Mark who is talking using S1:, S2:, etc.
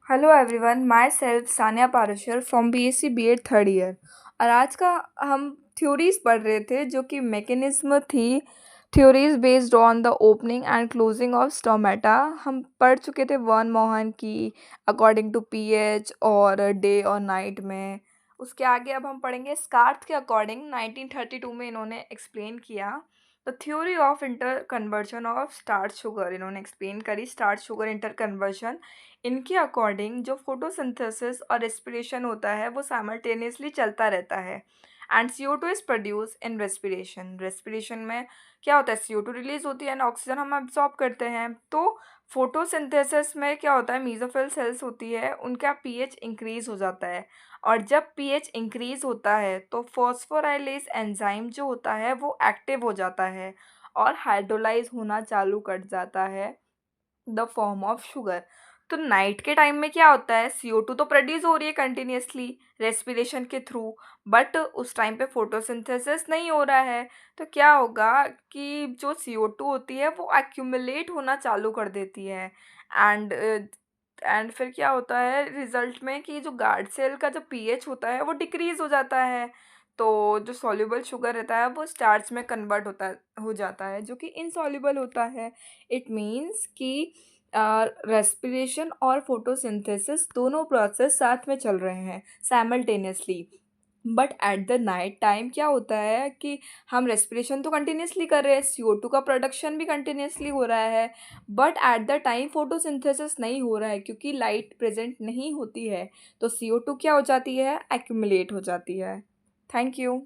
S1: Hello everyone, myself Saniya Parashar from BSc BEd third year. और आज का हम थ्योरीज पढ़ रहे थे जो कि मैकेनिज्म थी। Theories based on the opening and closing of stomata. हम पढ़ चुके थे वन मोहन की अकॉर्डिंग टू पीएच और डे और नाइट में। उसके आगे अब हम पढ़ेंगे स्कार्थ के अकॉर्डिंग 1932 में इन्होंने एक्सप्लेन किया the theory of inter conversion of starch sugar. इन्होंने एक्सप्लेन करी स्टार्च शुगर इंटर कन्वर्जन। इनके अकॉर्डिंग जो फोटोसिंथेसिस और रेस्पिरेशन होता है वो साइमल्टेनियसली चलता रहता है and CO2 is produce in respiration. Respiration में क्या होता है, CO2 रिलीज होती है एंड ऑक्सीजन हम अब्सॉर्ब करते हैं। तो फोटोसिंथेसिस में क्या होता है, मीजोफिल सेल्स होती है, उनका पीएच इंक्रीज हो जाता है। और जब पीएच इंक्रीज होता है तो फॉस्फोराइलेज एंजाइम जो होता है वो एक्टिव हो जाता है और हाइड्रोलाइज होना चालू कर जाता है द फॉर्म ऑफ शुगर। तो नाइट के टाइम में क्या होता है, CO2 तो प्रोड्यूस हो रही है कंटिन्यूसली रेस्पिरेशन के थ्रू, बट उस टाइम पे फोटोसिंथेसिस नहीं हो रहा है। तो क्या होगा कि जो CO2 होती है वो एक्यूमुलेट होना चालू कर देती है एंड फिर क्या होता है रिजल्ट में कि जो गार्ड सेल का जो पीएच होता है वो डिक्रीज हो जाता है। तो जो सॉल्युबल शुगर रहता है वो स्टार्च में कन्वर्ट हो जाता है जो कि इनसॉल्युबल होता है। इट मीन्स कि रेस्पिरेशन और फोटोसिंथेसिस दोनों प्रोसेस साथ में चल रहे हैं simultaneously. But at the night time क्या होता है कि हम रेस्पिरेशन तो कंटिन्यूसली कर रहे हैं, CO2 का प्रोडक्शन भी कंटिन्यूसली हो रहा है, but at the time photosynthesis नहीं हो रहा है क्योंकि लाइट प्रेजेंट नहीं होती है। तो CO2 क्या हो जाती है, एक्यूमुलेट हो जाती है। Thank you.